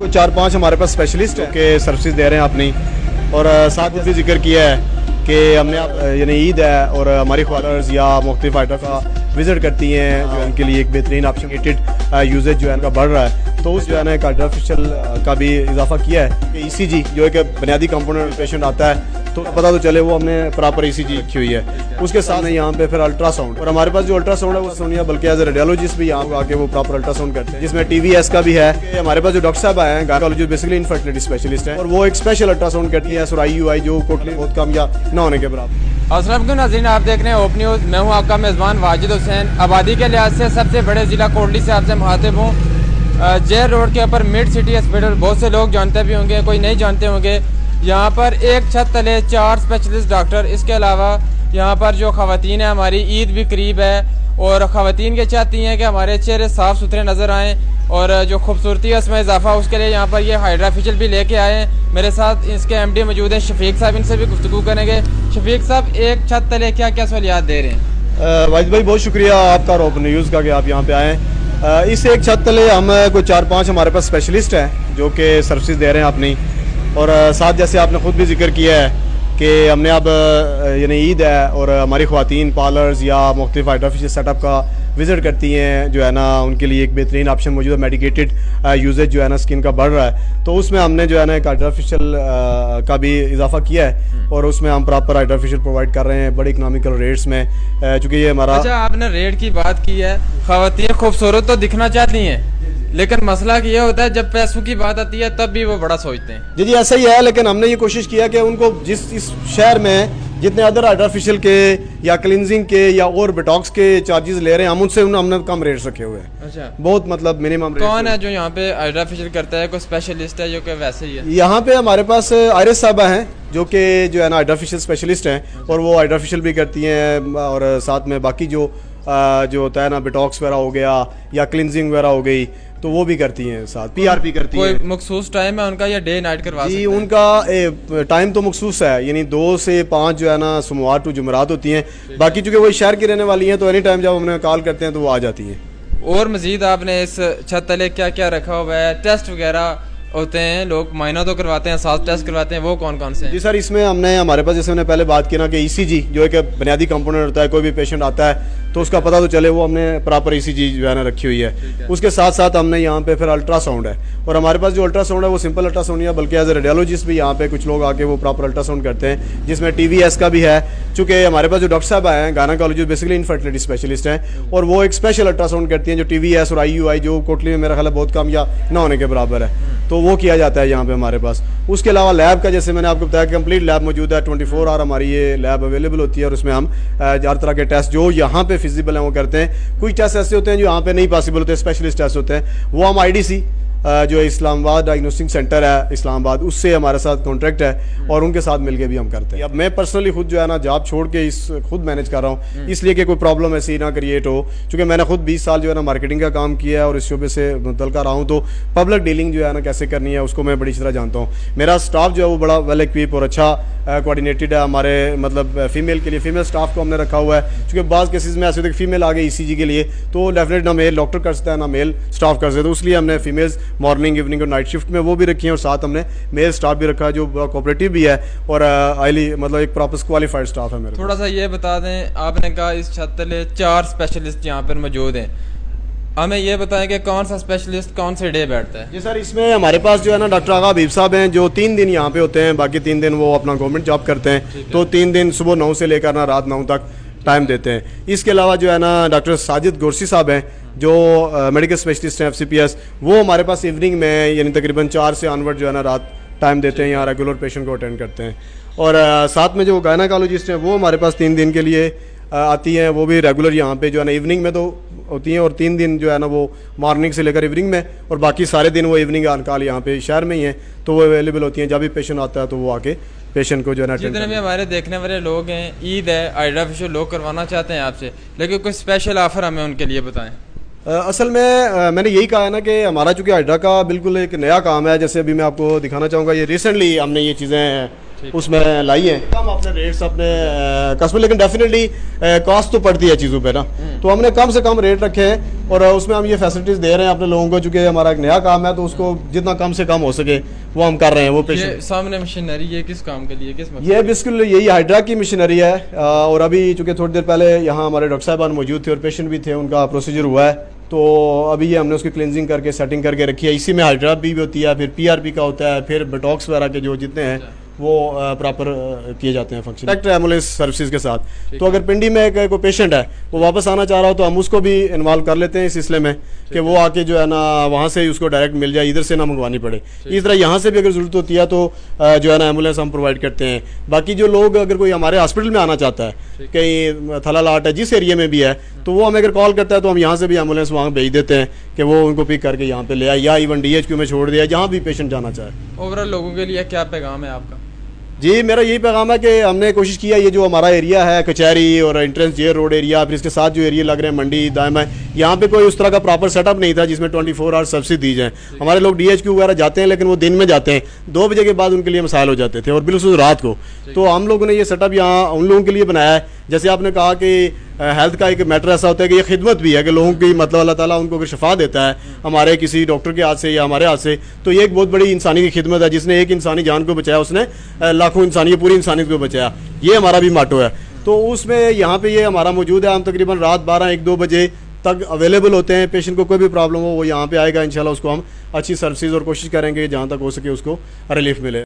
चार पांच हमारे पास स्पेशलिस्ट हैं कि सर्विसेज दे रहे हैं अपनी। और साथ में भी जिक्र किया है कि हमने यानी ईद है और हमारी ख्वालर्स या मुख्तलिफ आइटम का विजिट करती हैं जो उनके लिए एक बेहतरीन ऑप्शन यूजेज जो है उनका बढ़ रहा है। तो उस जो है ना एक आर्टिफिशियल का भी इजाफा किया है कि ECG जो एक बुनियादी कंपोनेंट पेशेंट आता है तो पता तो चले वो हमने प्रॉपर ECG रखी हुई है। उसके साथ में यहाँ पे फिर अल्ट्रासाउंड, और हमारे पास जो अल्ट्रासाउंड है वो सोनिया बल्कि एज ए रेडियोलॉजिस्ट भी यहाँ आके वो प्रॉपर अल्ट्रासाउंड करते हैं, जिसमें TVS का भी है। हमारे पास जो डॉक्टर साहब आए हैं गायनेकोलॉजिस्ट बेसिकली इनफर्टिलिटी स्पेशलिस्ट हैं और वो एक स्पेशल अल्ट्रासाउंड करती है IUI जो कोटली बहुत कम या न होने के बराबर। अस्सलाम वालेकुम नाज़रीन, आप देख रहे हैं ओप न्यूज़। मैं हूं आपका मेज़बान वाजिद हुसैन। आबादी के लिहाज से सबसे बड़े ज़िला कोटली से आपसे मुखातिब हूँ। जेल रोड के ऊपर मिड सिटी हॉस्पिटल बहुत से लोग जानते भी होंगे, कोई नहीं जानते होंगे। यहाँ पर एक छत तले 4 स्पेशलिस्ट डॉक्टर, इसके अलावा यहाँ पर जो ख़वातीन है, हमारी ईद भी करीब है और ख़वातीन ये चाहती हैं कि हमारे चेहरे साफ़ सुथरे नज़र आएँ और जो खूबसूरती है उसमें इजाफा, उसके लिए यहाँ पर ये हाइड्रा फेशियल भी लेके आए हैं। मेरे साथ इसके MD मौजूद हैं शफीक साहब, इनसे भी गुफ्तगू करेंगे। शफीक साहब, एक छत तले क्या क्या सहूलियात दे रहे हैं? वाजिद भाई बहुत शुक्रिया आपका और ओप न्यूज़ का कि आप यहाँ पे आएँ। इस एक छत तले हम कोई 4-5 हमारे पास स्पेशलिस्ट हैं जो कि सर्विसेज दे रहे हैं अपनी। और साथ जैसे आपने ख़ुद भी जिक्र किया है कि हमने अब यानी ईद है और हमारी ख़वातीन पार्लर्स या मुख्तलिफ आर्टिफिशियल सेटअप का विज़िट करती हैं जो है ना, उनके लिए एक बेहतरीन ऑप्शन मौजूद है। मेडिकेटेड यूजेज जो है ना स्किन का बढ़ रहा है, तो उसमें हमने जो है ना एक आर्टिफिशियल का भी इजाफा किया है और उसमें हम प्रॉपर आर्टिफिशियल प्रोवाइड कर रहे हैं बड़े इकनॉमिकल रेट्स में, चूँकि ये हमारा। अच्छा, आपने रेट की बात की है। ख़वातीन खूबसूरत तो दिखना चाहती हैं, लेकिन मसला ये होता है जब पैसों की बात आती है तब भी वो बड़ा सोचते हैं। जी ऐसा ही है, लेकिन हमने ये कोशिश किया कि उनको जिस इस शहर में जितने अदर आर्टिफिशियल के या क्लिनजिंग के या और बिटॉक्स के चार्जेस ले रहे हैं, हम उनसे हमने कम रेट्स रखे हुए हैं। अच्छा, बहुत मतलब मिनिमम। कौन है जो यहाँ पे आर्टिफिशियल करता है? कोई स्पेशलिस्ट है जो कि वैसे ही है? यहाँ पे हमारे पास आरिस साहबा हैं जो कि जो है ना आर्टिफिशियल स्पेशलिस्ट हैं और वो आर्टिफिशियल भी करती हैं और साथ में बाकी जो होता है ना बिटॉक्स वगैरह हो गया या क्लिनजिंग वगैरह हो गई तो वो भी करती हैं, साथ PRP करती हैं। कोई मखसूस टाइम है उनका या डे नाइट करवा सकते हैं? जी उनका टाइम तो मखसूस है, यानी 2 से 5 जो है ना सोमवार टू जुमेरात होती हैं। बाकी चूँकि वही शहर की रहने वाली हैं तो एनी टाइम जब हमने कॉल करते हैं तो वो आ जाती हैं। और मजीद आपने इस छत तले क्या क्या रखा हुआ है? टेस्ट वगैरह होते हैं, लोग मायना तो करवाते हैं, साथ टेस्ट करवाते हैं, वो कौन कौन से हैं? जी सर, इसमें हमने हमारे पास जैसे हमने पहले बात की ना कि ECG जो एक बुनियादी कंपोनेंट होता है, कोई भी पेशेंट आता है तो उसका पता तो चले वो हमने प्रॉपर ECG जो है ना रखी हुई है। उसके साथ साथ हमने यहाँ पे फिर अल्ट्रासाउंड है और हमारे पास जो अल्ट्रासाउंड है वो सिंपल अल्ट्रासाउंड या बल्कि एज ए रेडियोलॉजिस्ट भी यहाँ पे कुछ लोग आके वो प्रॉपर अल्ट्रासाउंड करते हैं, जिसमें TVS का भी है। चूँकि हमारे पास जो डॉक्टर साहब आए हैं गायनेकोलॉजिस्ट बेसिकली इनफर्टिलिटी स्पेशलिस्ट हैं और वो एक स्पेशल अल्ट्रासाउंड करती हैं जो TVS और IUI जो कोटली में मेरा ख्याल है बहुत कम या न होने के बराबर है, तो वो किया जाता है यहाँ पे हमारे पास। उसके अलावा लैब का जैसे मैंने आपको बताया कंप्लीट लैब मौजूद है, 24 आवर हमारी ये लैब अवेलेबल होती है और उसमें हम हर तरह के टेस्ट जो यहाँ पे फिजिबल हैं वो करते हैं। कुछ टेस्ट ऐसे होते हैं जो यहाँ पे नहीं पॉसिबल होते, स्पेशलिस्ट टेस्ट होते हैं, वो हम IDC जो इस्लामाबाद डायग्नोस्टिक सेंटर है इस्लामाबाद, उससे हमारे साथ कॉन्ट्रैक्ट है और उनके साथ मिलके भी हम करते हैं। अब मैं पर्सनली खुद जो है ना जॉब छोड़ के खुद मैनेज कर रहा हूँ, इसलिए कि कोई प्रॉब्लम ऐसी ना क्रिएट हो, क्योंकि मैंने खुद 20 साल जो है ना मार्केटिंग का काम किया है और इस शोबे से मुतल्लिका रहा हूँ, तो पब्लिक डीलिंग जो है ना कैसे करनी है उसको मैं बड़ी तरह जानता हूँ। मेरा स्टाफ जो है वो बड़ा वेल इक्विप और अच्छा कोऑर्डिनेटेड है। हमारे मतलब फीमेल के लिए फीमेल स्टाफ को हमने रखा हुआ है, क्योंकि बाज़ केसेस में ऐसे होते हैं फीमेल आ गई ECG के लिए तो डेफिनेट ना मेल डॉक्टर कर सकता है ना मेल स्टाफ कर सकते, तो इसलिए हमने फीमेल्स मॉर्निंग इवनिंग और नाइट शिफ्ट में वो भी रखी हैं और साथ हमने मेल स्टाफ भी रखा है जो कोऑपरेटिव भी है और हाईली मतलब एक प्रॉपर क्वालिफाइड स्टाफ है मेरे। थोड़ा सा ये बता दें, आपने कहा इस छत तले 4 स्पेशलिस्ट यहाँ पर मौजूद हैं, हमें ये बताएं कि कौन सा स्पेशलिस्ट कौन से डे बैठता है? जी सर, इसमें हमारे पास जो है ना डॉक्टर आगा हबीब साहब हैं जो 3 दिन यहाँ पे होते हैं, बाकी 3 दिन वो अपना गवर्नमेंट जॉब करते हैं, तो 3 दिन सुबह 9 से लेकर ना रात 9 तक टाइम देते हैं। इसके अलावा जो है ना डॉक्टर साजिद गोरसी साहब हैं जो मेडिकल स्पेशलिस्ट हैं FCPS, वो हमारे पास इवनिंग में यानी तकरीबन 4 से ऑनवर्ड जो है ना रात टाइम देते हैं, यहाँ रेगुलर पेशेंट को अटेंड करते हैं। और साथ में जो गायनेकोलॉजिस्ट हैं वो हमारे पास 3 दिन के लिए आती हैं, वो भी रेगुलर यहाँ पे जो है ना इवनिंग में तो होती हैं और 3 दिन जो है ना वो मॉर्निंग से लेकर इवनिंग में, और बाकी सारे दिन वो इवनिंग आनकाल यहाँ पे शहर में ही हैं, तो वो अवेलेबल होती हैं। जब भी पेशेंट आता है तो वो आके पेशेंट को जो है ना जितने भी हमारे देखने वाले लोग हैं, ईद है, आर्टिफिशियल लोग करवाना चाहते हैं आपसे, लेकिन कोई स्पेशल ऑफर हमें उनके लिए बताएं। असल में मैंने यही कहा है ना कि हमारा चूँकि हाइड्रा का बिल्कुल एक नया काम है, जैसे अभी मैं आपको दिखाना चाहूँगा, ये रिसेंटली हमने ये चीज़ें उसमें लाई है कम अपने रेट्स अपने कस्टमर, लेकिन डेफिनेटली कॉस्ट तो पड़ती है चीज़ों पे ना, तो हमने कम से कम रेट रखे हैं और उसमें हम ये फैसिलिटीज दे रहे हैं अपने लोगों को, चूंकि हमारा एक नया काम है तो उसको जितना कम से कम हो सके वो हम कर रहे हैं। वो पेशेंट सामने मशीनरी ये किस काम के लिए, किस ये बिल्कुल यही हाइड्रा की मशीनरी है और अभी चूंकि थोड़ी देर पहले यहाँ हमारे डॉक्टर साहबान मौजूद थे और पेशेंट भी थे, उनका प्रोसीजर हुआ है, तो अभी ये हमने उसकी क्लिनजिंग करके सेटिंग करके रखी है। इसी में हाइड्रा भी होती है, फिर PRP का होता है, फिर बोटॉक्स वगैरह के जो जितने हैं वो प्रॉपर किए जाते हैं फंक्शन डायरेक्ट एम्बुलेंस सर्विसेज के साथ। तो अगर पिंडी में कोई पेशेंट है वो वापस आना चाह रहा हो तो हम उसको भी इन्वॉल्व कर लेते हैं इस सिलसिले में कि वो आके जो है ना वहाँ से ही उसको डायरेक्ट मिल जाए, इधर से ना मंगवानी पड़े। इस तरह यहाँ से भी अगर ज़रूरत होती है तो जो है ना एम्बुलेंस हम प्रोवाइड करते हैं। बाकी जो लोग अगर कोई हमारे हॉस्पिटल में आना चाहता है कहीं थला लाट है जिस एरिया में भी है तो वो हमें अगर कॉल करता है तो हम यहाँ से भी एम्बुलेंस वहाँ भेज देते हैं कि वो उनको पिक करके यहाँ पे ले आए या इवन DHQ में छोड़ दिया, जहाँ भी पेशेंट जाना चाहे। ओवरऑल लोगों के लिए क्या पैगाम है आपका? जी मेरा यही पैगाम है कि हमने कोशिश किया ये जो हमारा एरिया है कचहरी और एंट्रेंस जेल रोड एरिया, फिर इसके साथ जो एरिया लग रहे हैं मंडी दायम है, यहाँ पे कोई उस तरह का प्रॉपर सेटअप नहीं था जिसमें 24 आवर्स सब्सिडी दी जाए। हमारे लोग DHQ वगैरह जाते हैं लेकिन वो दिन में जाते हैं, 2 बजे के बाद उनके लिए मसाइल हो जाते थे और बिल्कुल रात को। तो हम लोगों ने ये सेटअप यहाँ उन लोगों के लिए बनाया है। जैसे आपने कहा कि हेल्थ का एक मैटर ऐसा होता है कि ये खिदमत भी है कि लोगों की मतलब अल्लाह ताला उनको अगर शफा देता है हमारे किसी डॉक्टर के हाथ से या हमारे हाथ से, तो ये एक बहुत बड़ी इंसानी की खिदमत है। जिसने एक इंसानी जान को बचाया उसने लाखों इंसानी पूरी इंसानियत को बचाया, ये हमारा भी माटो है। तो उसमें यहाँ पे ये हमारा मौजूद है। हम तकरीबन रात 12-1-2 बजे तक अवेलेबल होते हैं। पेशेंट को कोई भी प्रॉब्लम हो वो यहाँ पे आएगा, इंशाल्लाह उसको हम अच्छी सर्विसेज और कोशिश करेंगे जहाँ तक हो सके उसको रिलीफ मिले।